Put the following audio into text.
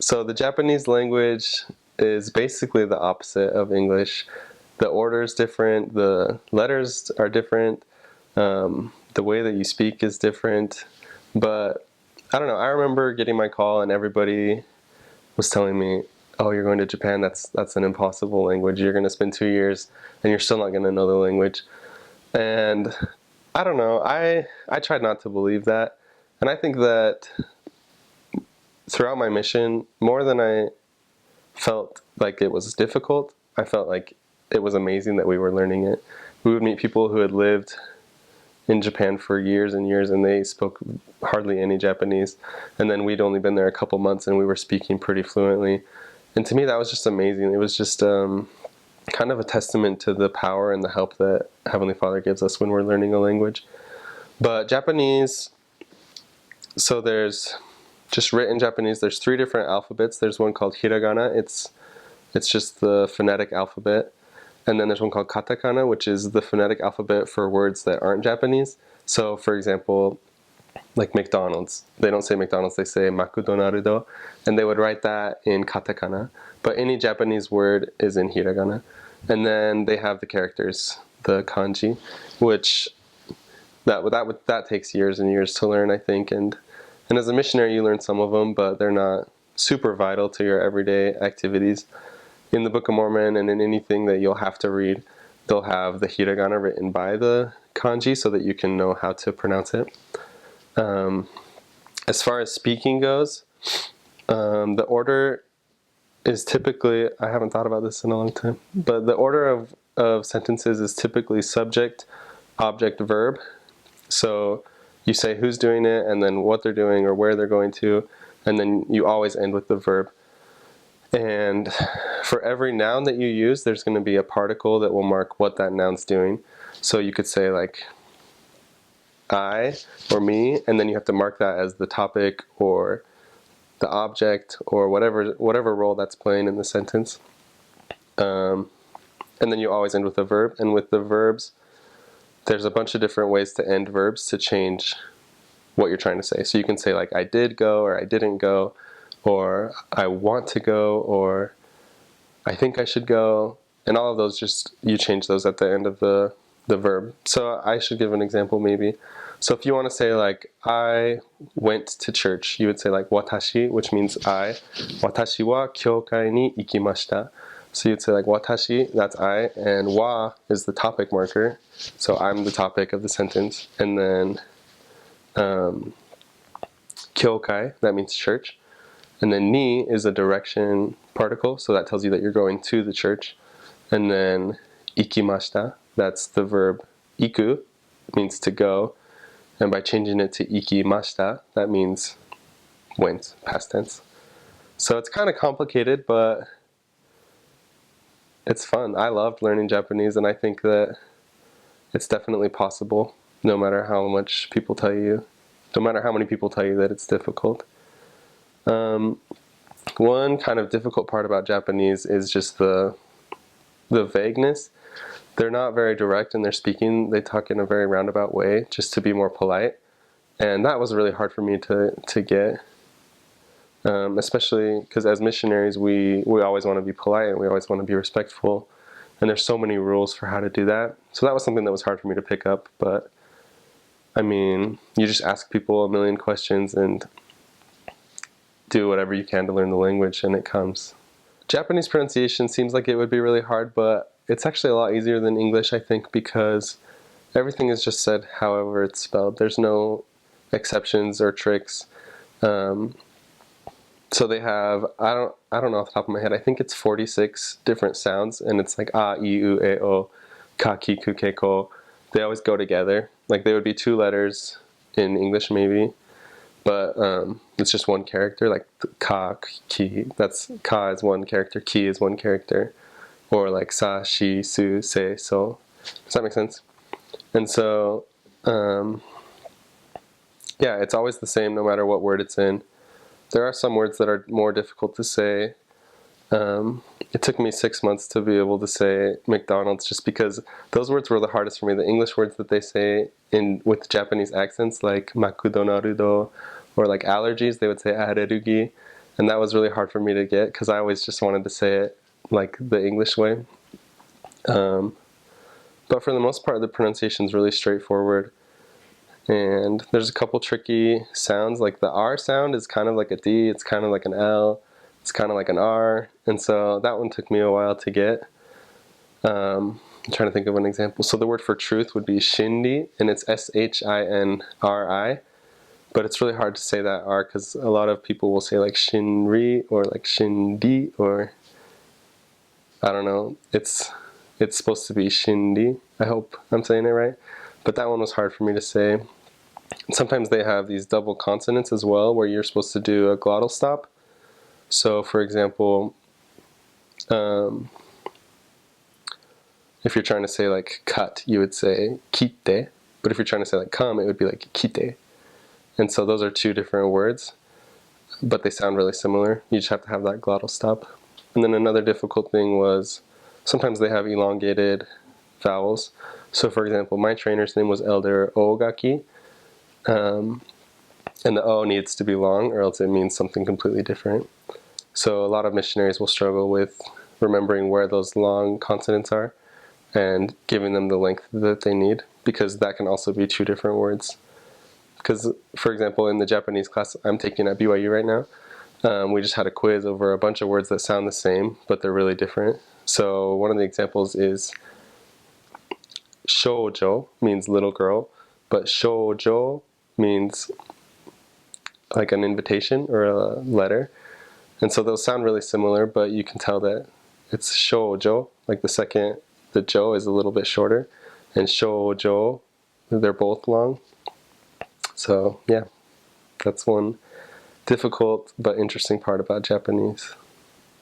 So the Japanese language is basically the opposite of English. The order is different, the letters are different, the way that you speak is different. But I don't know, I remember getting my call and everybody was telling me, oh, you're going to Japan, that's an impossible language. You're going to spend 2 years and you're still not going to know the language. And I don't know, I tried not to believe that. And I think that throughout my mission, more than I felt like it was difficult, I felt like it was amazing that we were learning it. We would meet people who had lived in Japan for years and years and they spoke hardly any Japanese. And then we'd only been there a couple months and we were speaking pretty fluently. And to me, that was just amazing. It was just kind of a testament to the power and the help that Heavenly Father gives us when we're learning a language. But Japanese, so there's just written Japanese, there's 3 different alphabets. There's one called hiragana, it's just the phonetic alphabet. And then there's one called katakana, which is the phonetic alphabet for words that aren't Japanese. So for example, like McDonald's, they don't say McDonald's, they say McDonald's, and they would write that in katakana. But any Japanese word is in hiragana. And then they have the characters, the kanji, which that takes years and years to learn, I think. And as a missionary, you learn some of them, but they're not super vital to your everyday activities. In the Book of Mormon and in anything that you'll have to read, they'll have the hiragana written by the kanji so that you can know how to pronounce it. As far as speaking goes, the order is typically, I haven't thought about this in a long time, but the order of sentences is typically subject, object, verb. So you say who's doing it and then what they're doing or where they're going to, and then you always end with the verb. And for every noun that you use, there's going to be a particle that will mark what that noun's doing. So you could say like I or me, and then you have to mark that as the topic or the object or whatever role that's playing in the sentence. And then you always end with a verb. And with the verbs, there's a bunch of different ways to end verbs to change what you're trying to say. So you can say like I did go or I didn't go, or I want to go, or I think I should go, and all of those you change those at the end of the verb. So I should give an example maybe. So if you want to say like I went to church, you would say like watashi, which means I. Watashi wa kyokai ni ikimashita. So you'd say like watashi, that's I, and wa is the topic marker. So I'm the topic of the sentence. And then kyokai, that means church. And then ni is a direction particle, so that tells you that you're going to the church. And then ikimashita, that's the verb iku, means to go. And by changing it to ikimashita, that means went, past tense. So it's kind of complicated, but it's fun. I loved learning Japanese, and I think that it's definitely possible, no matter how much people tell you, no matter how many people tell you that it's difficult. One kind of difficult part about Japanese is just the vagueness. They're not very direct in their speaking. They talk in a very roundabout way just to be more polite. And that was really hard for me to get, especially because as missionaries, we always want to be polite and we always want to be respectful. And there's so many rules for how to do that. So that was something that was hard for me to pick up. But I mean, you just ask people a million questions and do whatever you can to learn the language, and it comes. Japanese pronunciation seems like it would be really hard, but it's actually a lot easier than English, I think, because everything is just said however it's spelled. There's no exceptions or tricks. So they have, I don't know off the top of my head, I think it's 46 different sounds, and it's like a, I, U, E, O, ka, ki, ku, ke, ko. They always go together. Like they would be 2 letters in English maybe, but it's just one character, like ka, ki, that's ka is one character, ki is one character, or like sa, shi, su, se, so. Does that make sense? And so, yeah, it's always the same no matter what word it's in. There are some words that are more difficult to say. It took me 6 months to be able to say McDonald's just because those words were the hardest for me. The English words that they say with Japanese accents like McDonald's or like allergies, they would say arerugi. And that was really hard for me to get because I always just wanted to say it like the English way. But for the most part, the pronunciation is really straightforward. And there's a couple tricky sounds, like the R sound is kind of like a D, it's kind of like an L, it's kind of like an R, and so that one took me a while to get. I'm trying to think of an example. So the word for truth would be shindi, and it's S-H-I-N-R-I, but it's really hard to say that R because a lot of people will say like shinri or like shindi, or I don't know, it's supposed to be shindi. I hope I'm saying it right, but that one was hard for me to say. Sometimes they have these double consonants as well where you're supposed to do a glottal stop. So for example, if you're trying to say like cut, you would say kite, but if you're trying to say like come, it would be like kite. And so those are two different words, but they sound really similar. You just have to have that glottal stop. And then another difficult thing was sometimes they have elongated vowels. So for example, my trainer's name was Elder Ogaki, and the O needs to be long or else it means something completely different. So a lot of missionaries will struggle with remembering where those long consonants are and giving them the length that they need, because that can also be two different words. Because, for example, in the Japanese class I'm taking at BYU right now, we just had a quiz over a bunch of words that sound the same, but they're really different. So one of the examples is shoujo means little girl, but shoujo means like an invitation or a letter. And so those sound really similar, but you can tell that it's shoujo, like the jo is a little bit shorter, and shoujo, they're both long. So yeah, that's one difficult but interesting part about Japanese.